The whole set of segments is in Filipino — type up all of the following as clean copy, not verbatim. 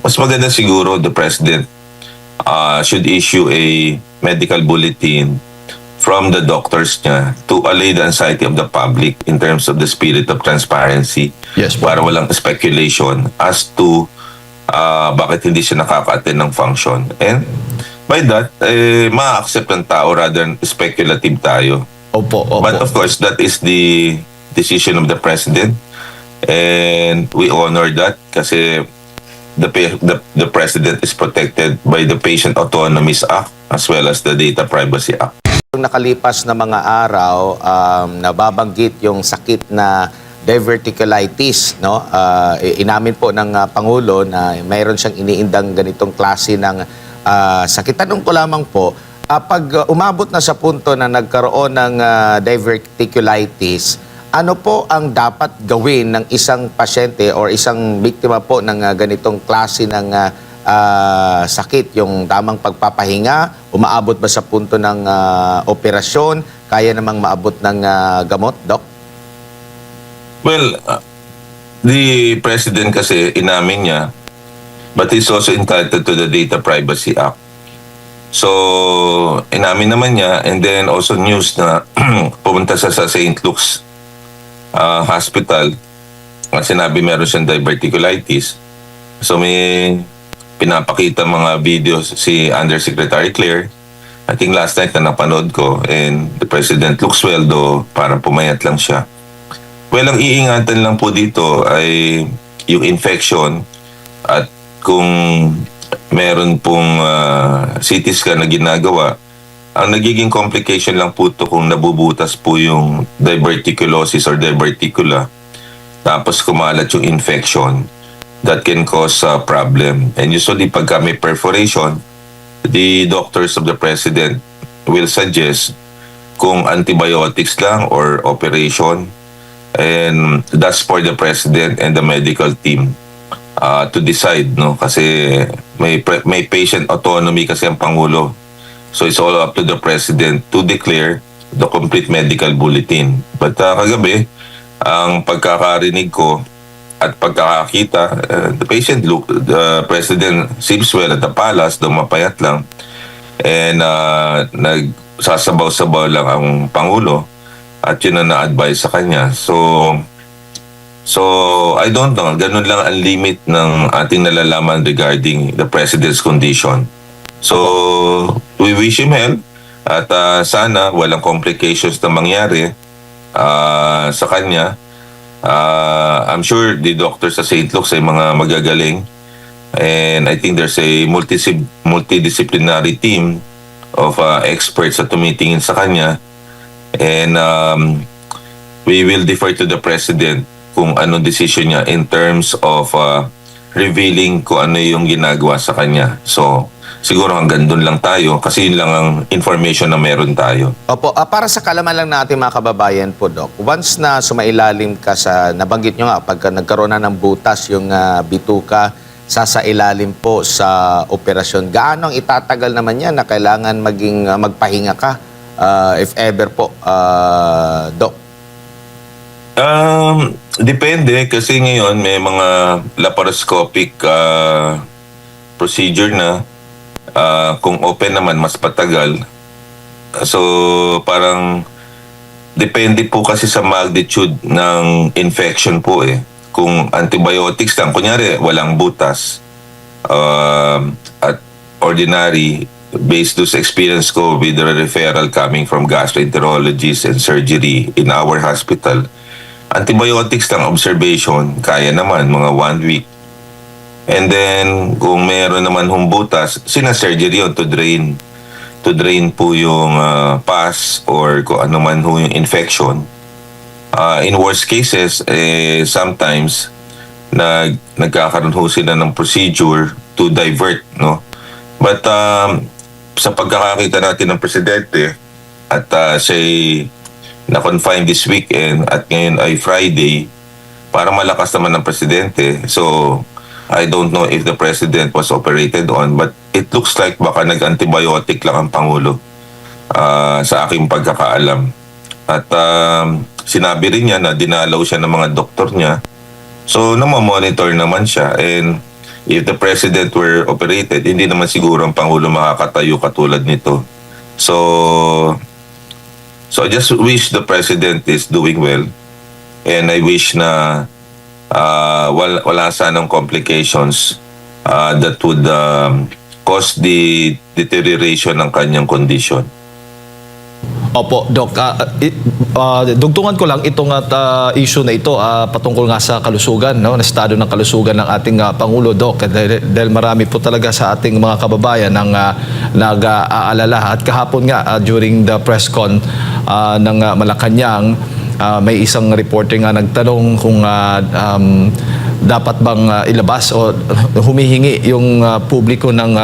mas maganda siguro the President should issue a medical bulletin from the doctors niya to allay the anxiety of the public in terms of the spirit of transparency. Yes, po. Para walang speculation as to bakit hindi siya nakaka-attend ng function. And by that, ma-accept ng tao rather than speculative tayo. Opo, opo. But of course, that is the decision of the President. And we honor that kasi the President is protected by the Patient Autonomies Act as well as the Data Privacy Act. Nakalipas na mga araw, nababanggit yung sakit na diverticulitis, no? Inamin po ng Pangulo na mayroon siyang iniindang ganitong klase ng sakit. Tanong ko lamang po, pag umabot na sa punto na nagkaroon ng diverticulitis, ano po ang dapat gawin ng isang pasyente or isang biktima po ng ganitong klase ng sakit, yung tamang pagpapahinga, umaabot ba sa punto ng operasyon, kaya namang maabot ng gamot, Doc? Well, the President kasi inamin niya, but he's also entitled to the Data Privacy Act. So, inamin naman niya, and then also news na pumunta sa St. Luke's Hospital, sinabi meron siyang diverticulitis. So, may pinapakita mga videos si Undersecretary Claire. I think last night na napanood ko, and the President looks well, though parang pumayat lang siya. Well, ang iingatan lang po dito ay yung infection, at kung meron pong CT scan na ginagawa, ang nagiging complication lang po ito kung nabubutas po yung diverticulosis or diverticula, tapos kumalat yung infection, that can cause a problem. And usually, pagka may perforation, the doctors of the President will suggest kung antibiotics lang or operation. And that's for the President and the medical team to decide, no? Kasi may patient autonomy kasi ang Pangulo. So it's all up to the President to declare the complete medical bulletin. But kagabi, ang pagkakarinig ko at pagkakakita, the President seems well at the palace, dumapayat lang. And nagsasabaw-sabaw lang ang Pangulo at yun ang na-advise sa kanya. So I don't know, ganun lang ang limit ng ating nalalaman regarding the President's condition. So we wish him health at sana walang complications na mangyari sa kanya. I'm sure the doctors sa St. Luke's ay mga magagaling, and I think there's a multidisciplinary team of experts na tumitingin sa kanya, and we will defer to the President kung anong decision niya in terms of revealing kung ano yung ginagawa sa kanya. So siguro hanggang doon lang tayo kasi yun lang ang information na meron tayo. Opo, para sa kalaman lang natin mga kababayan po, Doc, once na sumailalim ka sa, nabanggit nyo nga, pagka nagkaroon na ng butas yung bituka, sasailalim po sa operasyon, gaano ang itatagal naman yan na kailangan magpahinga ka, if ever po, Doc? Depende kasi ngayon may mga laparoscopic procedure na. Kung open naman, mas patagal. So, parang depende po kasi sa magnitude ng infection po eh. Kung antibiotics lang, kunyari, walang butas at ordinary, based to sa experience ko with the referral coming from gastroenterologists and surgery in our hospital, antibiotics lang, observation, kaya naman, mga 1 week. And then, kung meron naman humbutas, sinasurgery yun to drain po yung pus or kung ano man ho yung infection. In worst cases, sometimes, nagkakaroon ho sila ng procedure to divert, no? But sa pagkakakita natin ng Presidente at siya'y na-confine this weekend at ngayon ay Friday, para malakas naman ng Presidente. So, I don't know if the President was operated on, but it looks like baka nag-antibiotic lang ang Pangulo sa aking pagkakaalam. At sinabi rin niya na dinalaw siya ng mga doktor niya. So, namamonitor naman siya. And if the President were operated, hindi naman siguro ang Pangulo makakatayo katulad nito. So I just wish the President is doing well, and I wish na wala sanang complications that would cause the deterioration ng kanyang condition. Opo, Doc. Dugtungan ko lang itong issue na ito patungkol nga sa kalusugan, no? Na estado ng kalusugan ng ating Pangulo, Doc. Dahil marami po talaga sa ating mga kababayan ang nag-aalala. At kahapon nga, during the press con ng Malacanang, may isang reporter nga nagtanong kung dapat bang ilabas o humihingi yung publiko ng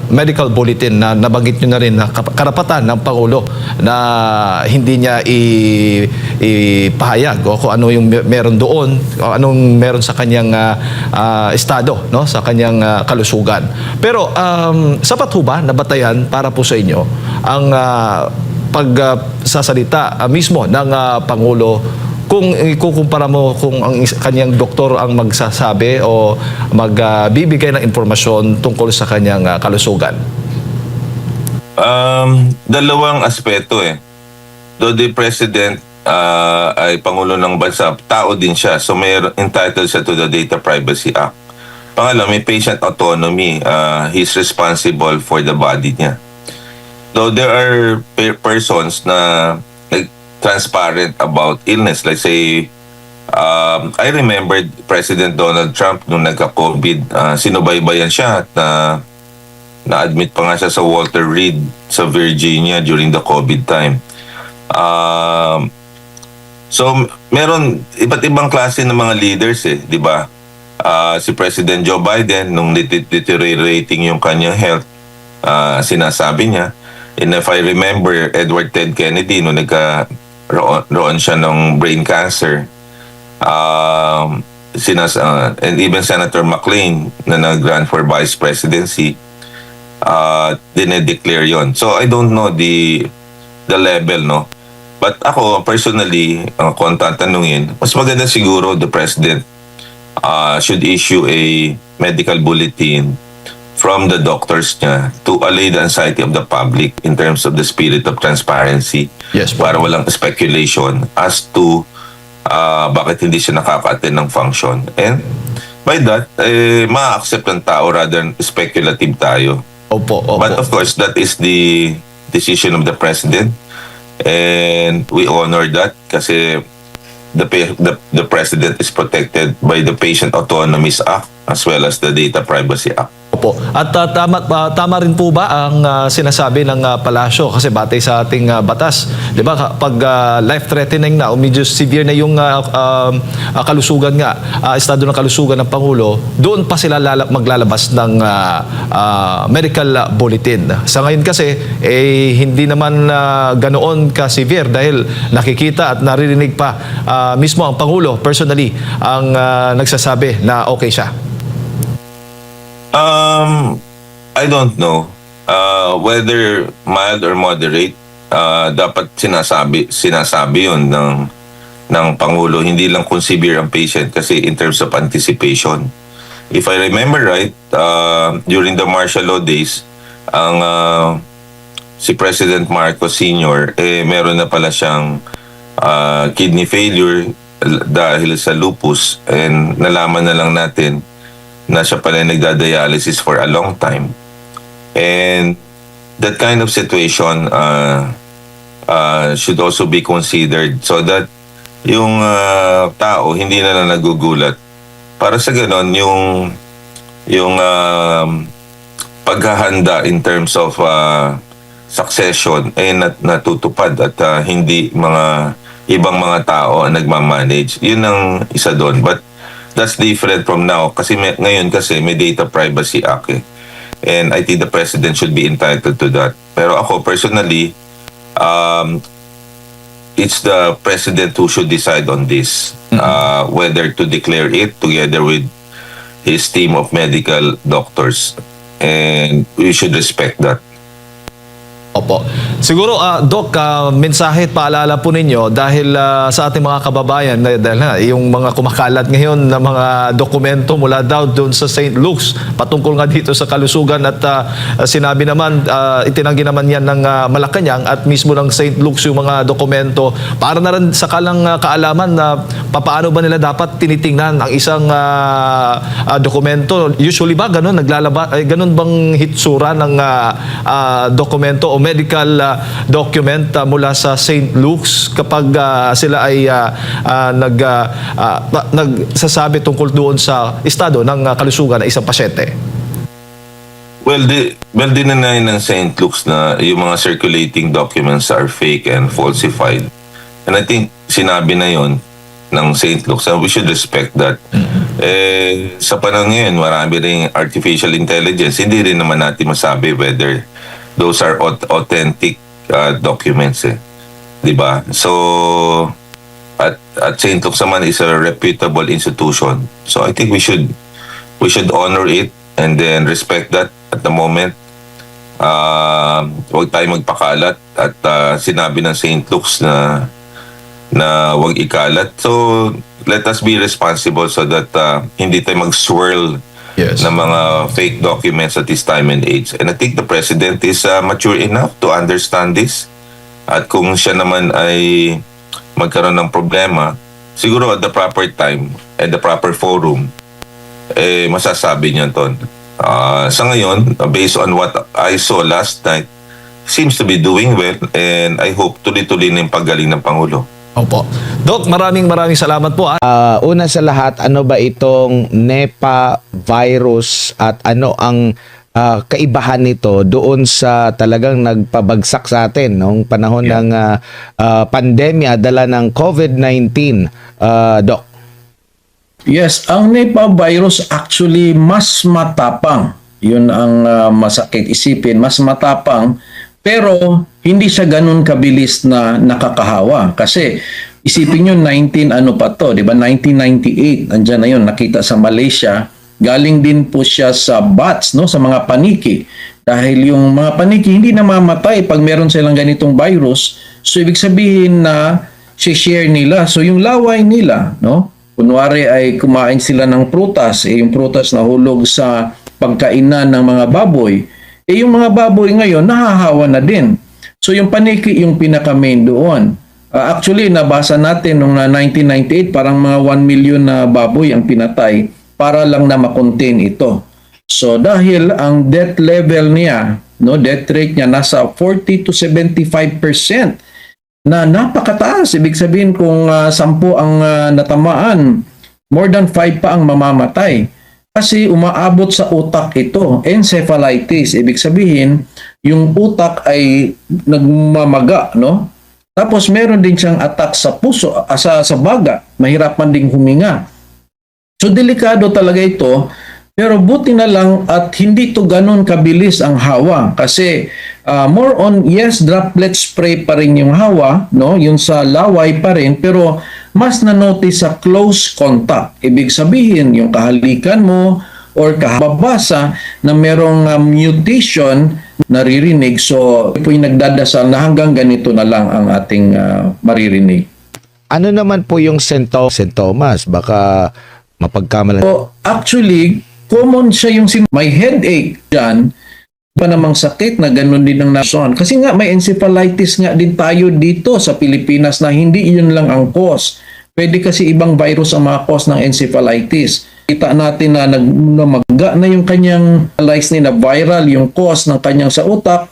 medical bulletin na nabanggit nyo na rin na karapatan ng Pangulo na hindi niya ipahayag o kung ano yung meron doon o anong meron sa kanyang estado, no? Sa kanyang kalusugan. Pero sapat ho ba na batayan para po sa inyo ang pagsasalita mismo ng Pangulo kung ikukumpara mo kung ang kanyang doktor ang magsasabi o magbibigay ng impormasyon tungkol sa kanyang kalusugan? Dalawang aspeto eh. Though the President ay Pangulo ng bansa, tao din siya. So may entitled siya to the Data Privacy Act. Pangalawa, may patient autonomy. He's responsible for the body niya. Though there are persons na transparent about illness. Let's say, I remembered President Donald Trump nung nagka-COVID, sinubaybayan siya at na-admit pa nga siya sa Walter Reed sa Virginia during the COVID time. So, meron iba't ibang klase ng mga leaders di ba? Si President Joe Biden, nung deteriorating yung kanyang health, sinasabi niya. And if I remember, Edward Ted Kennedy, nung roon siya ng brain cancer, and even Senator McClain na nag-run for vice presidency, dinedeclare yon. So I don't know the level, no? But ako personally, kung tatanungin, mas maganda siguro the president should issue a medical bulletin from the doctors niya to allay the anxiety of the public in terms of the spirit of transparency. Yes, po. Para walang speculation as to bakit hindi siya nakaka-attend ng function. And by that, ma-accept ng tao rather than speculative tayo. Opo. But of course, that is the decision of the President. And we honor that kasi the President is protected by the Patient Autonomies Act as well as the Data Privacy Act. Opo. At tama rin po ba ang sinasabi ng palasyo kasi batay sa ating batas, 'di ba? Pag life-threatening na o medyo severe na yung kalusugan nga, estado ng kalusugan ng Pangulo, doon pa sila maglalabas ng medical bulletin. Sa ngayon kasi hindi naman ganoon ka severe dahil nakikita at naririnig pa mismo ang Pangulo personally ang nagsasabi na okay siya. I don't know whether mild or moderate. Dapat sinasabi yun ng Pangulo, hindi lang kung severe ang patient kasi in terms of anticipation. If I remember right, during the martial law days, si President Marcos Sr. Meron na pala siyang kidney failure dahil sa lupus, and nalaman na lang natin na siya pala nagda-dialysis for a long time. And that kind of situation should also be considered so that yung tao hindi na lang nagugulat. Para sa ganon, yung paghahanda in terms of succession natutupad at hindi mga ibang mga tao ang nagmamanage. Yun ang isa doon. But that's different from now kasi ngayon kasi may Data Privacy Act and I think the President should be entitled to that. Pero ako personally, it's the President who should decide on this, whether to declare it together with his team of medical doctors, and we should respect that. Opo. Siguro, Doc, mensahe at paalala po ninyo dahil sa ating mga kababayan, dahil yung mga kumakalat ngayon na mga dokumento mula daw doon sa St. Luke's patungkol nga dito sa kalusugan at sinabi naman, itinanggi naman yan ng Malacanang at mismo ng St. Luke's yung mga dokumento para na rin sa kalang kaalaman na paano ba nila dapat tinitingnan ang isang dokumento. Usually ba ganun, ganun bang hitsura ng dokumento o medical document mula sa St. Luke's kapag sila ay nagsasabi tungkol doon sa estado ng kalusugan ng isang pasyente? Well, dinanay ng St. Luke's na yung mga circulating documents are fake and falsified. And I think sinabi na yon ng St. Luke's, and we should respect that. Sa panahon ngayon, marami ring artificial intelligence. Hindi rin naman natin masabi whether those are authentic documents, di ba? So at St. Luke's naman is a reputable institution. So I think we should honor it and then respect that at the moment. Huwag tayo magpakalat at sinabi ng St. Luke's na huwag ikalat. So let us be responsible so that hindi tayo mag-swirl ng mga fake documents at this time and age. And I think the President is mature enough to understand this. At kung siya naman ay magkaroon ng problema, siguro at the proper time and the proper forum, masasabi niya ton. Sa ngayon, based on what I saw last night, seems to be doing well and I hope tuloy-tuloy na yung paggaling ng Pangulo. Opo. Doc, maraming salamat po. Una sa lahat, ano ba itong Nipah virus at ano ang kaibahan nito doon sa talagang nagpabagsak sa atin noong panahon ng pandemya dala ng COVID-19, Doc? Yes, ang Nipah virus actually mas matapang. Yun ang masakit isipin, mas matapang. Pero hindi siya ganun kabilis na nakakahawa. Kasi isipin nyo, 1998, andyan na yun, nakita sa Malaysia. Galing din po siya sa bats, no, sa mga paniki. Dahil yung mga paniki hindi namamatay pag meron silang ganitong virus. So ibig sabihin na share nila. So yung laway nila, no, kunwari ay kumain sila ng prutas, yung prutas nahulog sa pagkainan ng mga baboy. Yung mga baboy ngayon, nahahawa na din. So yung paniki yung pinaka-main doon. Actually, nabasa natin noong 1998, parang mga 1 million na baboy ang pinatay para lang na makontain ito. So dahil ang death level niya, no, death rate niya nasa 40 to 75% na napakataas. Ibig sabihin kung 10 ang natamaan, more than 5 pa ang mamamatay. Kasi umaabot sa utak ito, encephalitis. Ibig sabihin, yung utak ay nagmamaga, no? Tapos meron din siyang attack sa puso, sa baga. Mahirapan ding huminga. So delikado talaga ito. Pero buti na lang at hindi to ganun kabilis ang hawa. Kasi more on, yes, droplet spray pa rin yung hawa, no? Yung sa laway pa rin. Pero mas na-notice sa close contact. Ibig sabihin, yung kahalikan mo or kababasa na merong mutation naririnig. So, po yung nagdadasal na hanggang ganito na lang ang ating maririnig. Ano naman po yung sintomas? Baka mapagkamalan. So, actually, common siya yung may headache dyan, pa namang sakit na gano'n din ang nason. Kasi nga may encephalitis nga din tayo dito sa Pilipinas na hindi yun lang ang cause. Pwede kasi ibang virus ang mga cause ng encephalitis. Kita natin na nagmaga na yung kanyang lice na viral, yung cause ng kanyang sa utak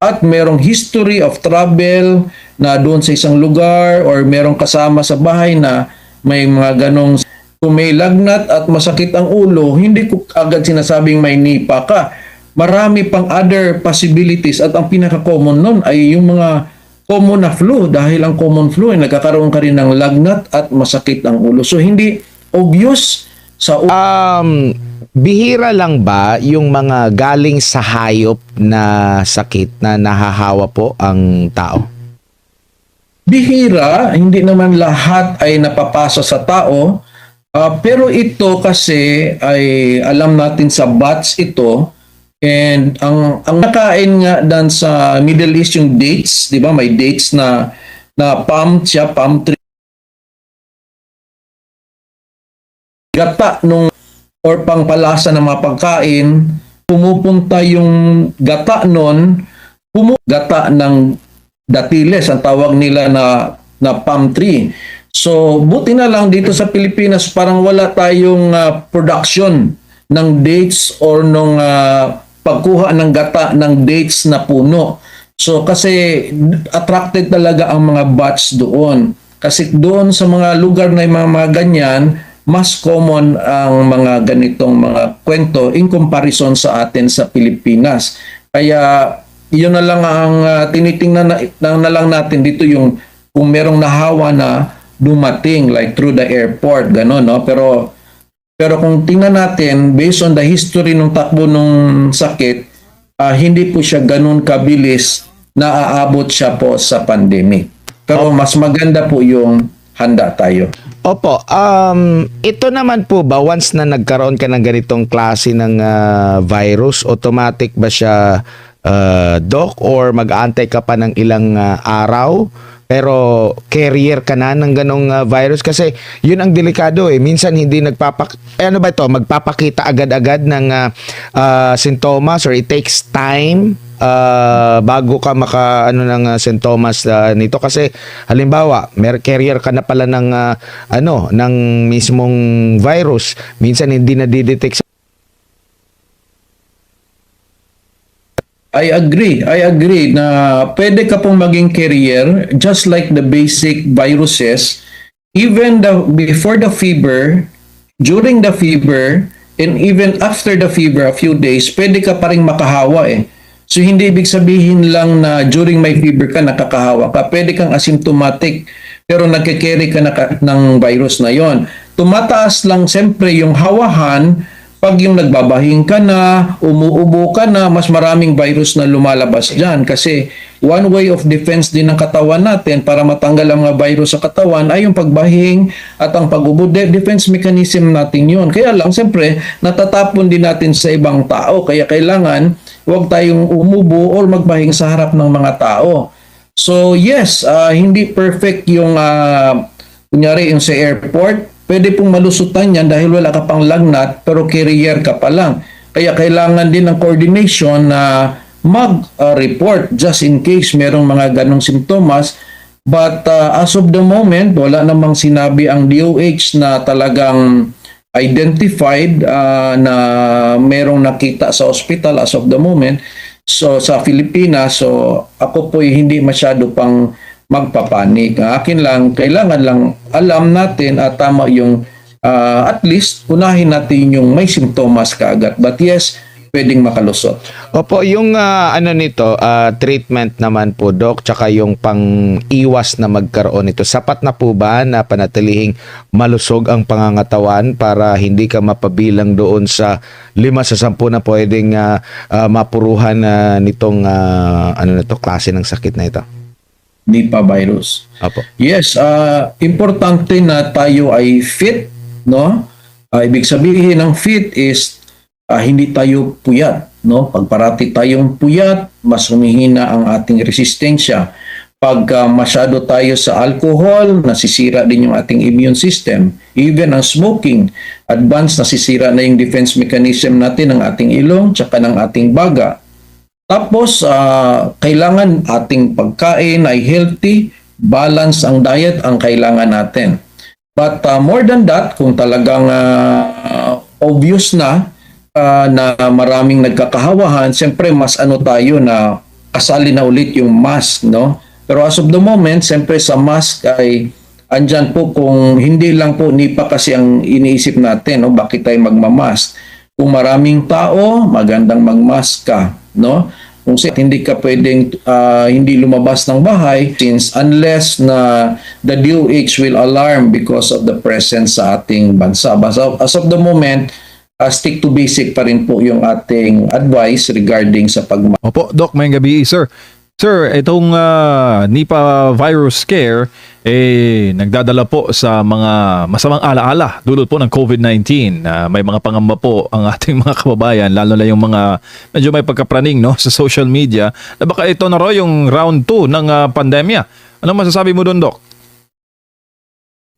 at merong history of travel na doon sa isang lugar or merong kasama sa bahay na may mga ganong kung may lagnat at masakit ang ulo, hindi ko agad sinasabing may Nipah ka. Marami pang other possibilities at ang pinaka-common nun ay yung mga common na flu dahil ang common flu ay nagkakaroon ka rin ng lagnat at masakit ang ulo. So hindi obvious sa bihira lang ba yung mga galing sa hayop na sakit na nahahawa po ang tao? Bihira, hindi naman lahat ay napapasa sa tao. Pero ito kasi ay alam natin sa bats ito. And ang nakain nga dan sa Middle East yung dates, 'di ba? May dates na palm siya, palm tree. Gata nung or pangpalasa ng mga pagkain, pumupunta yung gata nun, gata ng datiles, ang tawag nila na palm tree. So, buti na lang dito sa Pilipinas, parang wala tayong production ng dates or nung pagkuha ng gata ng dates na puno. So, kasi attracted talaga ang mga bats doon. Kasi doon sa mga lugar na yung mga ganyan, mas common ang mga ganitong mga kwento in comparison sa atin sa Pilipinas. Kaya yun na lang ang tinitingnan na lang natin dito yung kung merong nahawa na dumating like through the airport, gano'n, no? Pero kung tingnan natin, based on the history ng takbo ng sakit, hindi po siya ganun kabilis na aabot siya po sa pandemic. Pero mas maganda po yung handa tayo. Opo, ito naman po ba once na nagkaroon ka ng ganitong klase ng virus, automatic ba siya doc or mag-aantay ka pa ng ilang araw? Pero carrier ka na ng ganong virus kasi yun ang delikado eh. Minsan hindi magpapakita agad-agad ng sintomas or it takes time bago ka ng sintomas nito kasi halimbawa carrier ka na pala ng ng mismong virus, minsan hindi na didetect. I agree na pwede ka pong maging carrier just like the basic viruses, even before the fever, during the fever, and even after the fever a few days, pwede ka pa rin makahawa eh. So hindi ibig sabihin lang na during may fever ka nakakahawa ka, pwede kang asymptomatic pero nagke-carry ka ng virus na yon. Tumataas lang siyempre yung hawahan pag yung nagbabahing ka na, umuubo ka na, mas maraming virus na lumalabas dyan. Kasi one way of defense din ng katawan natin para matanggal ang mga virus sa katawan ay yung pagbahing at ang pag-ubo. Defense mechanism natin yun. Kaya lang, siyempre, natatapon din natin sa ibang tao. Kaya kailangan, huwag tayong umubo or magbahing sa harap ng mga tao. So yes, hindi perfect yung, kunyari yung sa airport, pwede pong malusutan yan dahil wala ka pang lagnat pero carrier ka pa lang. Kaya kailangan din ng coordination na mag-report just in case merong mga ganong simptomas. But as of the moment, wala namang sinabi ang DOH na talagang identified na merong nakita sa hospital as of the moment. So sa Pilipinas, so ako po hindi masyado pang magpapanik. Akin lang, kailangan lang alam natin at tama yung at least unahin natin yung may simptomas kaagad. But yes, pwedeng makalusot. Opo, yung treatment naman po, Doc, tsaka yung pang-iwas na magkaroon nito, sapat na po ba na panatilihing malusog ang pangangatawan para hindi ka mapabilang doon sa 5 sa 10 na pwedeng mapuruhan nitong klase ng sakit na ito? Nipah virus. Opo. Yes, importante na tayo ay fit, no? Ibig sabihin ng fit is hindi tayo puyat, no? Pag parati tayong puyat, mas humihina ang ating resistensya. Pag masyado tayo sa alcohol, nasisira din yung ating immune system. Even ang smoking, advanced, nasisira na yung defense mechanism natin ng ating ilong tsaka ng ating baga. Tapos, kailangan ating pagkain ay healthy, balance ang diet ang kailangan natin. But more than that, kung talagang obvious na maraming nagkakahawahan, siyempre mas tayo na kasali na ulit yung mask, no? Pero as of the moment, siyempre sa mask ay andyan po kung hindi lang po Nipah kasi ang iniisip natin, no? Bakit tayo magmamask? Kung maraming tao, magandang magmask ka, no? Kung hindi ka pwedeng hindi lumabas ng bahay since unless na the DOH will alarm because of the presence sa ating bansa. But as of the moment, stick to basic pa rin po yung ating advice regarding sa pagmask. Opo, Doc, may gabi, sir. Sir, itong Nipah virus scare nagdadala po sa mga masamang alaala dulot po ng COVID-19. May mga pangamba po ang ating mga kababayan, lalo na yung mga medyo may pagkapraning no sa social media, na baka ito na raw yung round 2 ng pandemya. Anong masasabi mo doon, Doc?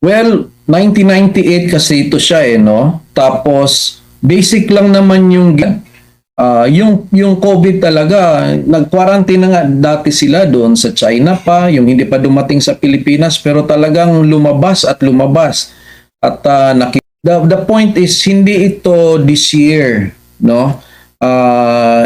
Well, 1998 kasi ito siya no? Tapos basic lang naman yung COVID talaga, nag-quarantine na nga dati sila doon sa China pa, yung hindi pa dumating sa Pilipinas, pero talagang lumabas at lumabas. At the point is, hindi ito this year, no?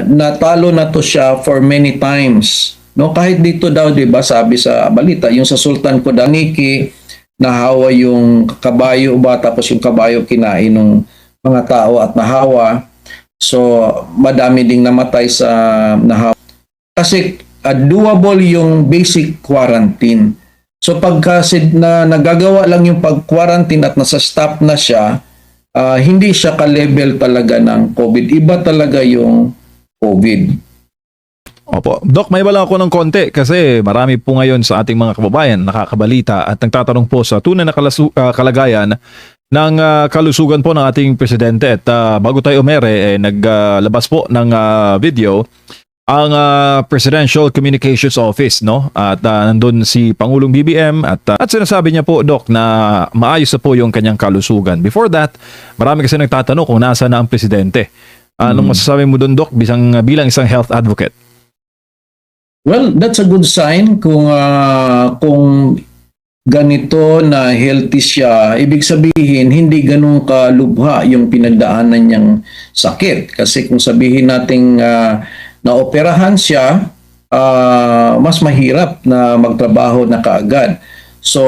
Natalo na to siya for many times. No, kahit dito daw, 'di ba, sabi sa balita, yung sa Sultan Kudaiki, nahawa yung kabayo ba, tapos yung kabayo kinain ng mga tao at nahawa. So, madami ding namatay sa nahawa. Kasi doable yung basic quarantine. So, pagka na nagagawa lang yung pag-quarantine at nasa-stop na siya, hindi siya ka-level talaga ng COVID. Iba talaga yung COVID. Opo. Doc, may bala ako ng konti kasi marami po ngayon sa ating mga kababayan nakakabalita at nagtatanong po sa tunay na kalagayan ng kalusugan po ng ating presidente. At bago tayo umere, naglabas po ng video ang Presidential Communications Office, no? At nandun si Pangulong BBM at sinasabi niya po, Doc, na maayos na po yung kanyang kalusugan. Before that, marami kasi nagtatanong kung nasa na ang presidente. Anong masasabi mo doon, Doc, bilang isang health advocate? Well, that's a good sign kung ganito na healthy siya. Ibig sabihin, hindi ganun kalubha yung pinagdaanan niyang sakit. Kasi kung sabihin nating naoperahan siya, mas mahirap na magtrabaho na kaagad. So,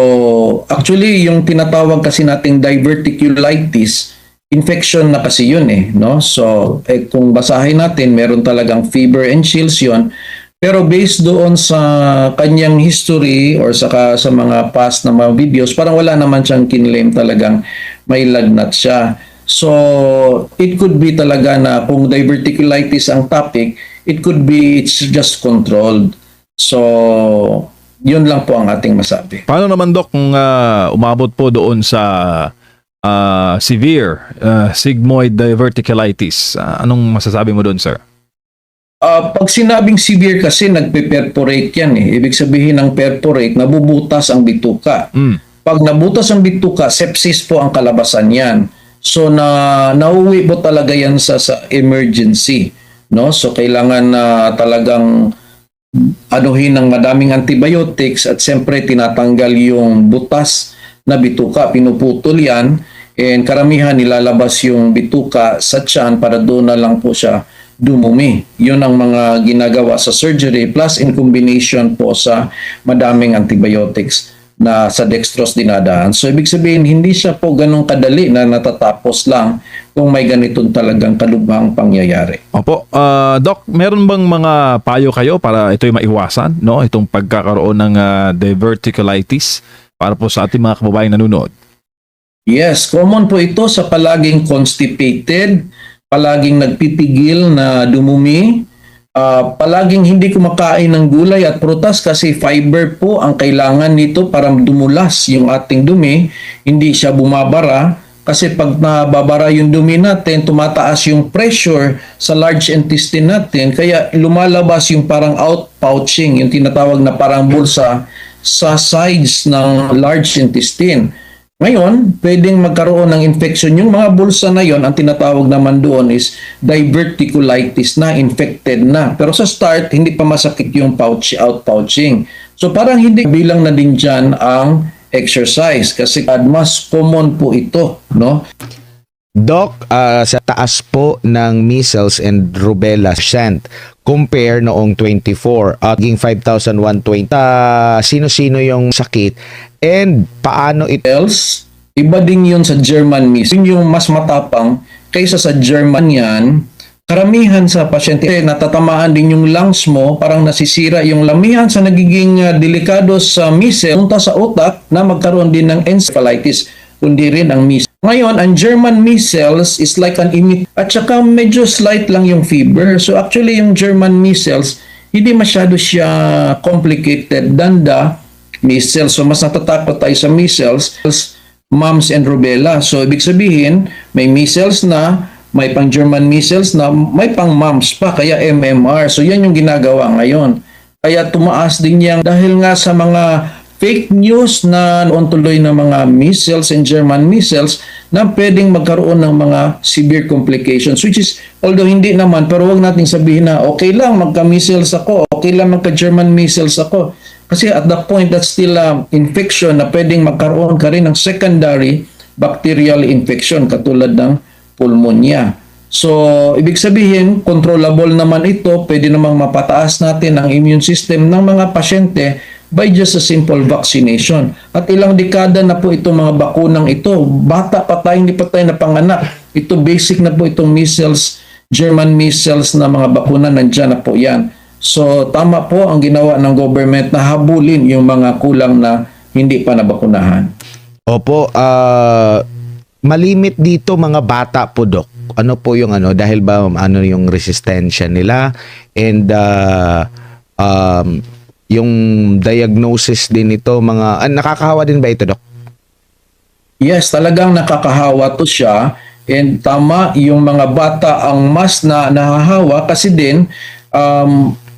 actually, yung tinatawag kasi nating diverticulitis, infection na kasi yun no? So, kung basahin natin, meron talagang fever and chills yun. Pero based doon sa kanyang history or sa mga past na mga videos, parang wala naman siyang kinlaim talagang may lagnat siya. So, it could be talaga na kung diverticulitis ang topic, it could be it's just controlled. So, yun lang po ang ating masabi. Paano naman, Doc, kung umabot po doon sa severe sigmoid diverticulitis? Anong masasabi mo doon, sir? Pag sinabing severe kasi nagpe-perforate yan Ibig sabihin ng perforate, nabubutas ang bituka. Pag nabutas ang bituka, sepsis po ang kalabasan yan. So nauwi po talaga yan sa emergency, no? So kailangan na talagang anuhin ng madaming antibiotics at siyempre tinatanggal yung butas na bituka, pinuputol yan, and karamihan nilalabas yung bituka sa tiyan para doon na lang po siya dumumi. Yun ang mga ginagawa sa surgery plus in combination po sa madaming antibiotics na sa dextrose dinadaan. So ibig sabihin, hindi siya po ganun kadali na natatapos lang kung may ganitong talagang kalubhang pangyayari. Opo. Doc, meron bang mga payo kayo para ito'y maiwasan, no? Itong pagkakaroon ng diverticulitis para po sa ating mga kababayang nanonood? Yes, common po ito sa palaging constipated, palaging nagpipigil na dumumi, palaging hindi kumakain ng gulay at prutas kasi fiber po ang kailangan nito para dumulas yung ating dumi, hindi siya bumabara. Kasi pag nababara yung dumi natin, tumataas yung pressure sa large intestine natin, kaya lumalabas yung parang outpouching, yung tinatawag na parang bulsa sa sides ng large intestine. Ngayon, pwedeng magkaroon ng infection. Yung mga bulsa na yon, ang tinatawag naman doon is diverticulitis na, infected na. Pero sa start, hindi pa masakit yung outpouching. So parang hindi bilang na din dyan ang exercise kasi mas common po ito, no? Doc, sa taas po ng measles and rubella percent compare noong 24 at ging 5,120. Sino-sino yung sakit and paano Else, iba din yun sa German measles. Yun yung mas matapang kaysa sa German yan. Karamihan sa pasyente, natatamaan din yung lungs mo, parang nasisira yung lamihan sa nagiging delikado sa measles, punta sa utak na magkaroon din ng encephalitis, kundi rin ang measles. Ngayon, ang German measles is like an at saka medyo slight lang yung fever. So actually yung German measles, hindi masyado siya complicated than the measles. So mas natatakot tayo sa measles, mumps and rubella. So ibig sabihin, may measles na, may pang German measles na, may pang mumps pa, kaya MMR. So yan yung ginagawa ngayon. Kaya tumaas din yan dahil nga sa mga fake news na noon tuloy ng mga measles and German measles na pwedeng magkaroon ng mga severe complications, which is, although hindi naman, pero wag nating sabihin na okay lang magka-measles ako, okay lang magka-German measles ako. Kasi at that point, that's still infection na pwedeng magkaroon ka rin ng secondary bacterial infection katulad ng pulmonya. So, ibig sabihin, controllable naman ito, pwede namang mapataas natin ang immune system ng mga pasyente by just a simple vaccination. At ilang dekada na po itong mga bakunang ito. Bata pa tayo, hindi pa tayo napanganak. Ito basic na po itong measles, German measles na mga bakuna, nandyan na po yan. So, tama po ang ginawa ng government na habulin yung mga kulang na hindi pa nabakunahan. Opo, malimit dito mga bata po, Dok. Ano po yung dahil ba ano yung resistensya nila and yung diagnosis din ito mga nakakahawa din ba ito, Dok? Yes, talagang nakakahawa to siya, and tama, yung mga bata ang mas nahahawa kasi din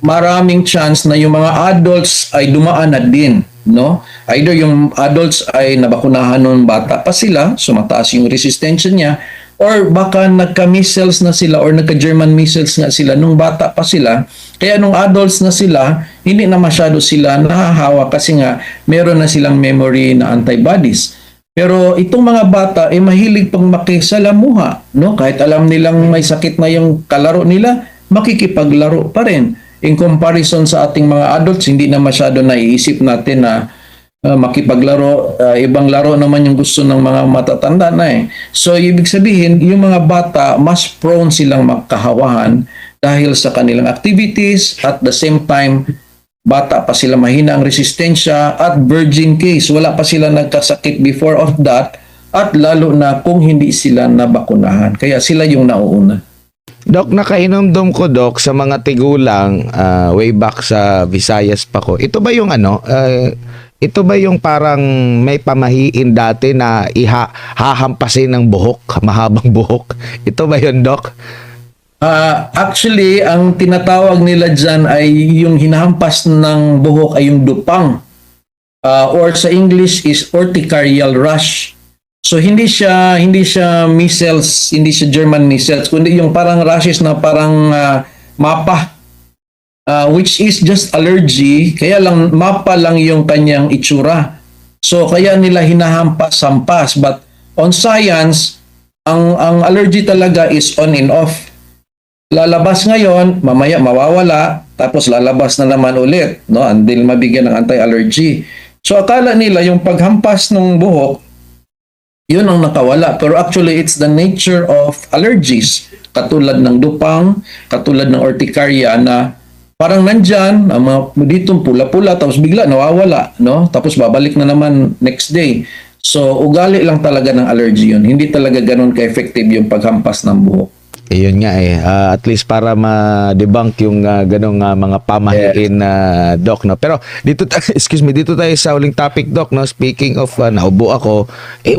maraming chance na yung mga adults ay dumaan na din, no? Either yung adults ay nabakunahan nung bata pa sila, so mataas yung resistensya niya, or baka nagka-measles na sila or nagka-German measles nga sila nung bata pa sila. Kaya nung adults na sila, hindi na masyado sila nahahawa kasi nga meron na silang memory na antibodies. Pero itong mga bata ay mahilig pang makisalamuha, no? Kahit alam nilang may sakit na yung kalaro nila, makikipaglaro pa rin. In comparison sa ating mga adults, hindi na masyado naiisip natin na makipaglaro, ibang laro naman yung gusto ng mga matatanda na eh. So, ibig sabihin, yung mga bata, mas prone silang magkahawahan dahil sa kanilang activities, at the same time, bata pa sila, mahina ang resistensya, at virgin case, wala pa sila nagkasakit before of that, at lalo na kung hindi sila nabakunahan. Kaya sila yung nauuna. Dok, nakainomdom ko, Dok, sa mga tigulang way back sa Visayas pa ko. Ito ba yung ito ba yung parang may pamahiin dati na hahampasin ng buhok, mahabang buhok? Ito ba yun, Dok? Actually, ang tinatawag nila dyan ay yung hinahampas ng buhok ay yung dupang. Or sa English is urticarial rash. So hindi siya measles, hindi siya German measles, kundi yung parang rashes na parang mapa, which is just allergy, kaya lang mapa lang yung kanyang itsura. So kaya nila hinahampas-hampas, but on science, ang allergy talaga is on and off. Lalabas ngayon, mamaya mawawala, tapos lalabas na naman ulit, no, until mabigyan ng anti-allergy. So akala nila yung paghampas ng buhok yun ang nakawala. Pero actually, it's the nature of allergies. Katulad ng dupang, katulad ng urticaria na parang nandyan, dito pula-pula, tapos bigla nawawala, no? Tapos babalik na naman next day. So, ugali lang talaga ng allergy yun. Hindi talaga ganun ka-effective yung paghampas ng buhok. Ayun nga at least para ma-debunk yung ganong mga pamahiin na Doc, no. Pero dito dito tayo sa uling topic, Doc, no. Speaking of naubo ako,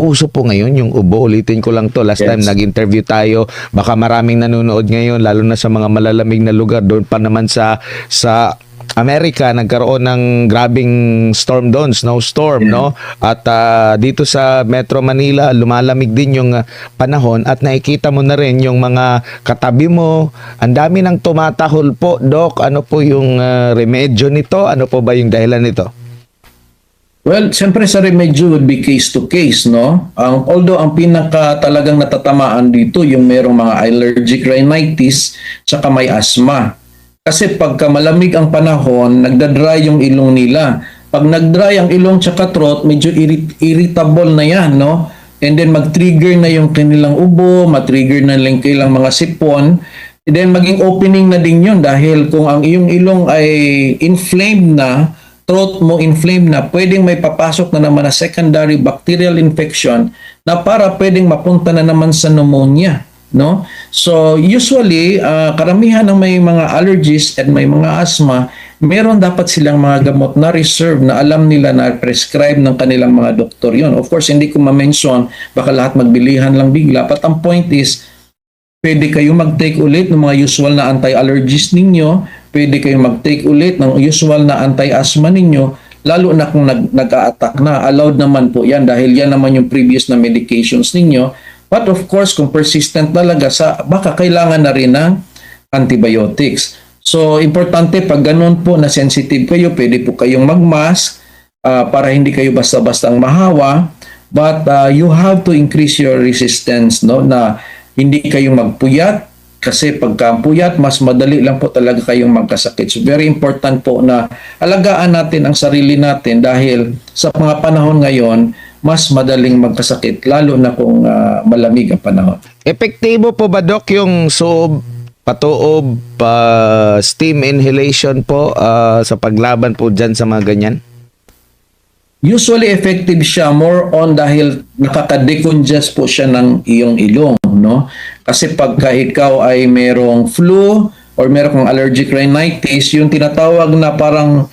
uso po ngayon yung ubo. Ulitin ko lang to, last time nag-interview tayo, baka maraming nanonood ngayon lalo na sa mga malalamig na lugar, doon pa naman sa Amerika, nagkaroon ng grabing storm doon, snowstorm, no? At dito sa Metro Manila, lumalamig din yung panahon at nakikita mo na rin yung mga katabi mo. Ang dami nang tumatahol po, Doc. Ano po yung remedyo nito? Ano po ba yung dahilan nito? Well, siyempre sa remedyo would be case to case, no? Although ang pinaka talagang natatamaan dito yung merong mga allergic rhinitis saka may asthma. Kasi pagka malamig ang panahon, nagdadry yung ilong nila. Pag nagdry ang ilong tsaka throat, medyo irritable na yan, no? And then mag-trigger na yung kanilang ubo, ma-trigger na lang kailang mga sipon. And then maging opening na din yun dahil kung ang iyong ilong ay inflamed na, throat mo inflamed na, pwedeng may papasok na naman na secondary bacterial infection na para pwedeng mapunta na naman sa pneumonia. no? So usually karamihan ng may mga allergies at may mga asthma, meron dapat silang mga gamot na reserve na alam nila na prescribe ng kanilang mga doktor yon. Of course, hindi ko ma-mention, baka lahat magbilihan lang bigla. But ang point is, pwede kayo mag-take ulit ng mga usual na anti-allergies ninyo, pwede kayo mag-take ulit ng usual na anti-asthma ninyo, lalo na kung nag-a-attack na. Allowed naman po yan dahil yan naman yung previous na medications ninyo. But of course, kung persistent talaga, baka kailangan na rin ng antibiotics. So, importante pag ganun po na sensitive kayo, pwede po kayong mag-mask para hindi kayo basta-bastang mahawa. But you have to increase your resistance, no, na hindi kayong magpuyat. Kasi pagka puyat, mas madali lang po talaga kayong magkasakit. So very important po na alagaan natin ang sarili natin dahil sa mga panahon ngayon, mas madaling magkasakit lalo na kung malamig ang panahon. Epektibo po ba, Doc, yung suob, patuob, steam inhalation po sa paglaban po dyan sa mga ganyan? Usually effective siya more on dahil nakaka-decongest po siya ng iyong ilong, no? Kasi pagka ikaw ay merong flu or merong allergic rhinitis, yung tinatawag na parang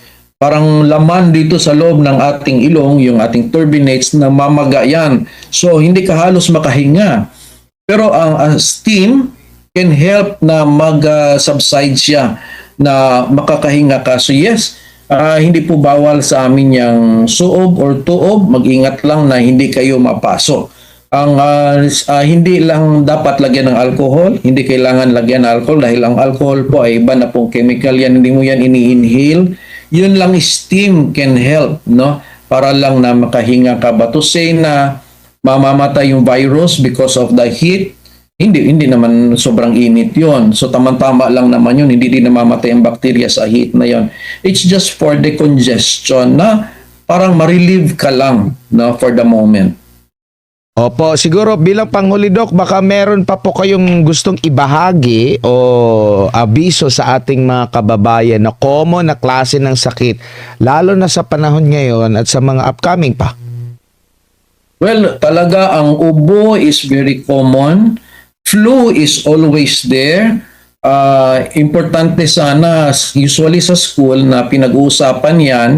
laman dito sa loob ng ating ilong, yung ating turbinates, na mamaga yan. So hindi ka halos makahinga. Pero ang steam can help na mag-subside siya, na makakahinga ka. So yes, hindi po bawal sa amin yung suob or tuob. Mag-ingat lang na hindi kayo mapasok. Ang hindi lang dapat lagyan ng alcohol, hindi kailangan lagyan ng alcohol dahil ang alcohol po ay iba na pong chemical yan, hindi mo yan ini-inhale. Yun lang, steam can help, no? Para lang na makahinga ka. But to say na mamamatay yung virus because of the heat, hindi naman sobrang init yon. So tamang-tama lang naman yun. Hindi din namamatay ang bakterya sa heat na yon. It's just for decongestion na parang ma-relieve ka lang, no, for the moment. Opo, siguro bilang panghuli, Doc, baka meron pa po kayong gustong ibahagi o abiso sa ating mga kababayan na common na klase ng sakit, lalo na sa panahon ngayon at sa mga upcoming pa. Well, talaga ang ubo is very common. Flu is always there. Importante sana, usually sa school, na pinag-uusapan yan,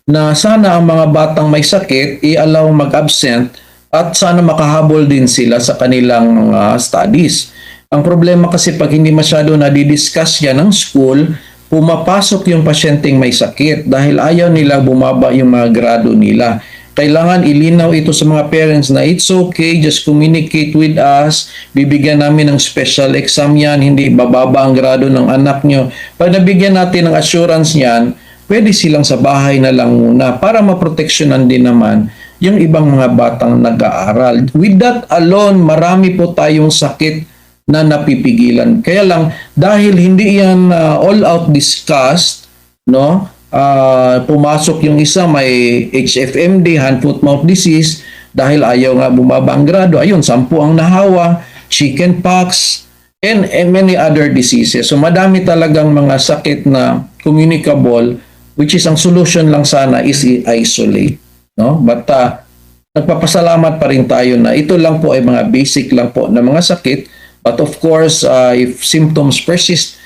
na sana ang mga batang may sakit i-allow mag-absent at sana makahabol din sila sa kanilang studies. Ang problema kasi pag hindi masyado nadidiscuss yan ng school, pumapasok yung pasyenteng may sakit dahil ayaw nila bumaba yung mga grado nila. Kailangan ilinaw ito sa mga parents na it's okay, just communicate with us, bibigyan namin ng special exam yan, hindi bababa ang grado ng anak nyo. Pag nabigyan natin ng assurance yan, pwede silang sa bahay na lang muna para maproteksyonan din naman yung ibang mga batang nag-aaral. With that alone, marami po tayong sakit na napipigilan. Kaya lang, dahil hindi yan all-out discussed, no? Pumasok yung isa, may HFMD, hand, foot, mouth disease, dahil ayaw nga bumaba ang grado. Ayun, 10 ang nahawa, chickenpox, and many other diseases. So madami talagang mga sakit na communicable, which is ang solution lang sana is i-isolate. No? But nagpapasalamat pa rin tayo na ito lang po ay mga basic lang po na mga sakit. But of course, if symptoms persist,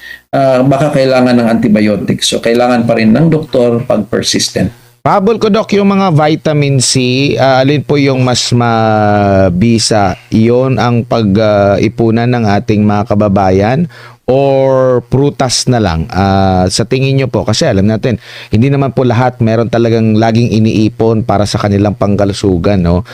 baka kailangan ng antibiotics. So kailangan pa rin ng doktor pag persistent. Pahabol ko, Doc, yung mga vitamin C, alin po yung mas mabisa? Iyon ang pag-ipunan ng ating mga kababayan or prutas na lang? Sa tingin nyo po, kasi alam natin, hindi naman po lahat meron talagang laging iniipon para sa kanilang pangkalusugan, no?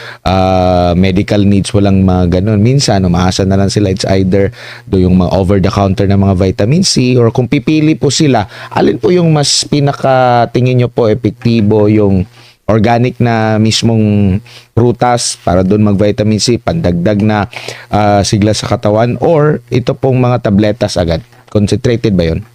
Medical needs, walang mga ganun. Minsan, umaasa na lang sila, it's either yung mga over-the-counter na mga vitamin C, or kung pipili po sila, alin po yung mas pinaka tingin nyo po epektibo, yung organic na mismong prutas para doon mag-vitamin C, pandagdag na sigla sa katawan, or ito pong mga tabletas agad? Concentrated ba yun?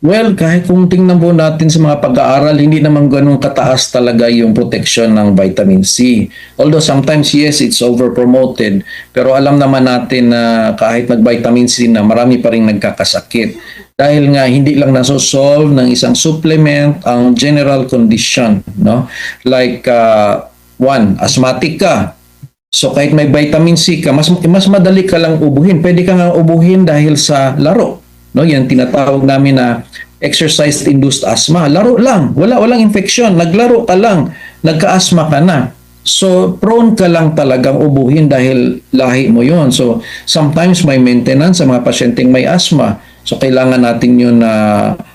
Well, kahit kung tingnan po natin sa mga pag-aaral, hindi naman ganun kataas talaga yung protection ng vitamin C. Although sometimes, yes, it's over-promoted. Pero alam naman natin na kahit nag-vitamin C na, marami pa rin nagkakasakit. Dahil nga hindi lang nasosolve ng isang supplement ang general condition, no? Like one, asthmatic ka. So kahit may vitamin C ka, mas madali ka lang ubuhin. Pwede ka nga ubuhin dahil sa laro. No, yan tinatawag namin na exercise-induced asthma. Laro lang, walang infeksyon. Naglaro ka lang, nagka-asthma ka na. So prone ka lang talagang ubuhin dahil lahi mo yon. So sometimes may maintenance sa mga pasyenteng may asthma. So kailangan natin yun na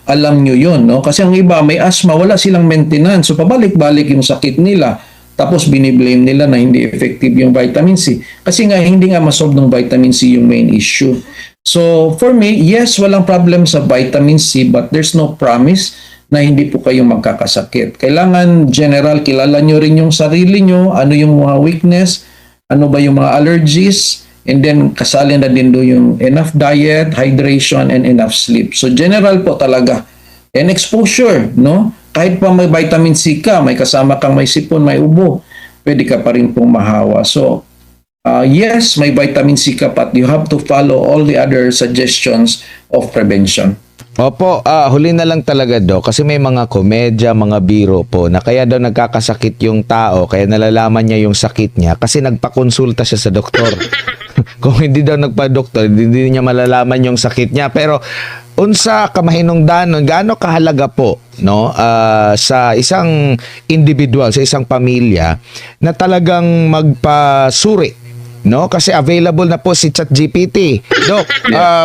alam nyo yun. No? Kasi ang iba may asthma, wala silang maintenance. So pabalik-balik yung sakit nila. Tapos biniblame nila na hindi effective yung vitamin C. Kasi nga hindi nga masolve ng vitamin C yung main issue. So for me, yes, walang problem sa vitamin C but there's no promise na hindi po kayo magkakasakit. Kailangan general, kilala nyo rin yung sarili nyo, ano yung mga weakness, ano ba yung mga allergies, and then kasali na din do yung enough diet, hydration, and enough sleep. So general po talaga. And exposure, no? Kahit pa may vitamin C ka, may kasama kang may sipon, may ubo, pwede ka pa rin pong mahawa. So, yes, may vitamin C ka, but you have to follow all the other suggestions of prevention. Opo, huli na lang talaga, Dok, kasi may mga komedya, mga biro po na kaya daw nagkakasakit yung tao, kaya nalalaman niya yung sakit niya kasi nagpakonsulta siya sa doktor. Kung hindi daw nagpa-doktor, hindi niya malalaman yung sakit niya. Pero unsa kamahinungdanon, gaano kahalaga po, no, sa isang individual, sa isang pamilya na talagang magpasuri, no? Kasi available na po si ChatGPT. Dok,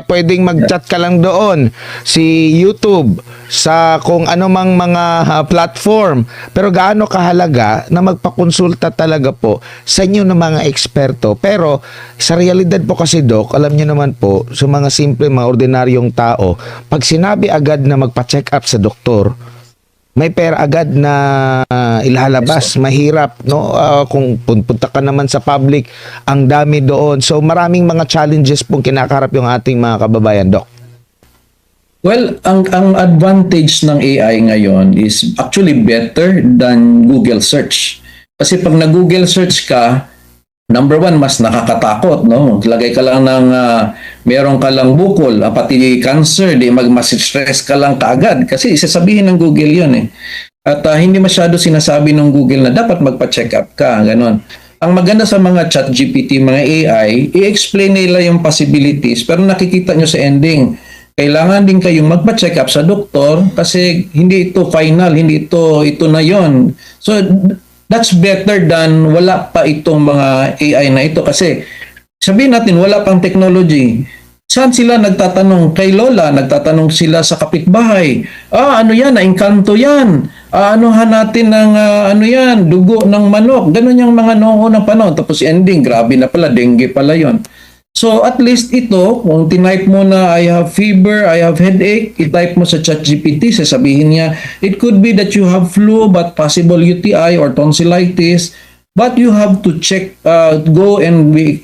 pwedeng mag-chat ka lang doon, si YouTube, sa kung ano mang mga platform. Pero gaano kahalaga na magpakonsulta talaga po sa inyo ng mga eksperto. Pero sa realidad po kasi, Dok, alam niyo naman po, sa mga simple, mga ordinaryong tao, pag sinabi agad na magpa-check up sa doktor, may pera agad na ilalabas, mahirap, no? Kung punta ka naman sa public, ang dami doon. So maraming mga challenges pong kinakarap yung ating mga kababayan, Doc. Well, ang advantage ng AI ngayon is actually better than Google search. Kasi pag na-Google search ka, number one, mas nakakatakot, no? Lagay ka lang ng meron ka lang bukol, pati cancer, di mas-stress ka lang kaagad kasi isasabihin ng Google 'yon eh. At hindi masyado sinasabi ng Google na dapat magpa-check up ka, ganon. Ang maganda sa mga ChatGPT, mga AI, i-explain nila yung possibilities pero nakikita nyo sa ending. Kailangan din kayong magpa-check up sa doktor kasi hindi ito final, hindi ito na 'yon. So that's better than wala pa itong mga AI na ito kasi sabihin natin wala pang technology. Saan sila nagtatanong? Kay Lola, nagtatanong sila sa kapitbahay. Ano yan? Naingkanto yan. Anuhan natin ng ano yan? Dugo ng manok. Ganun yung mga noong unang panahon. Tapos ending, grabe na pala, dengue pala yon. So at least ito, kung tinype mo na I have fever, I have headache, itype mo sa ChatGPT, sasabihin niya, it could be that you have flu but possible UTI or tonsillitis, but you have to check, go and be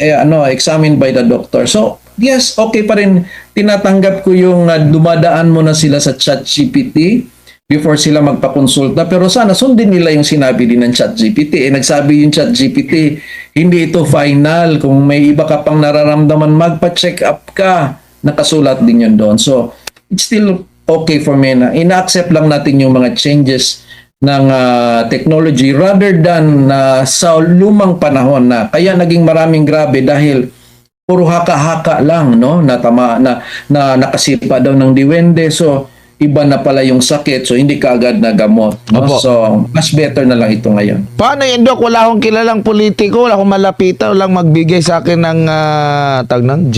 examined by the doctor. So yes, okay pa rin. Tinatanggap ko yung dumadaan mo na sila sa ChatGPT before sila magpakonsulta. Pero sana sundin nila yung sinabi din ng ChatGPT. Nagsabi yung ChatGPT, hindi ito final. Kung may iba ka pang nararamdaman, magpa-check up ka. Nakasulat din yun doon. So, it's still okay for me na ina-accept lang natin yung mga changes ng technology rather than sa lumang panahon na kaya naging maraming grabe dahil puro haka-haka lang, no? Na nakasipa daw ng diwende. So, iba na pala yung sakit. So, hindi ka agad na gamot. No? So, mas better na lang ito ngayon. Paano yan, Doc? Wala akong kilalang politiko, wala akong malapitan, walang magbigay sa akin ng tag ng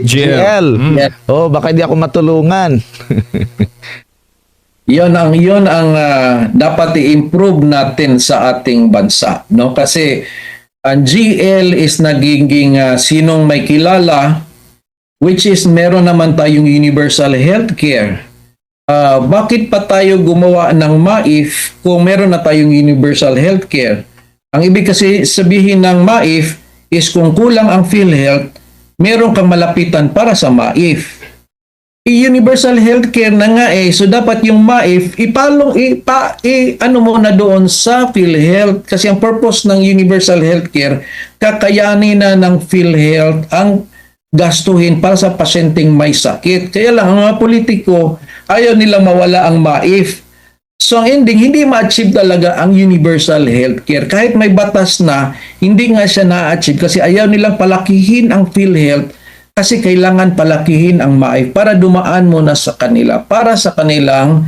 GL. Oh, baka hindi ako matulungan. Yon ang dapat i-improve natin sa ating bansa, no? Kasi ang GL is nagiging sinong may kilala, which is meron naman tayong universal healthcare. Bakit pa tayo gumawa ng MAIF kung meron na tayong universal healthcare? Ang ibig kasi sabihin ng MAIF is kung kulang ang PhilHealth, meron kang malapitan para sa MAIF. Universal healthcare na nga so dapat yung MAIF ano mo na doon sa PhilHealth kasi ang purpose ng universal healthcare kakayanin na ng PhilHealth ang gastuhin para sa pasyenteng may sakit. Kaya lang ang mga politiko ayaw nila mawala ang MAIF. So So ang ending, hindi ma-achieve talaga ang universal healthcare. Kahit may batas na, hindi nga siya na-achieve kasi ayaw nilang palakihin ang PhilHealth kasi kailangan palakihin ang MAIF para dumaan muna sa kanila, para sa kanilang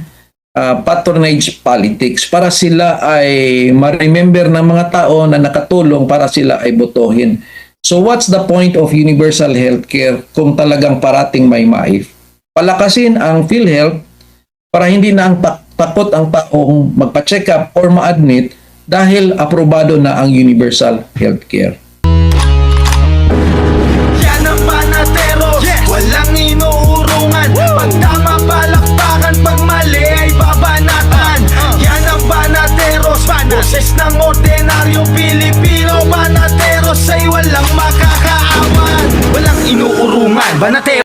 patronage politics, para sila ay ma-remember ng mga tao na nakatulong para sila ay botohin. So what's the point of universal healthcare kung talagang parating may MAIF? Palakasin ang PhilHealth para hindi na ang takot ang taong magpa-check up or ma-admit dahil aprobado na ang universal healthcare. Yan ang panatero, walang inuurungan. Pag tama palakpakan, pag mali ay babanatan. Yan ang panateros, boses ng ordinaryong Pilipino. Panateros ay walang makakaawan, walang inuurungan. Banatero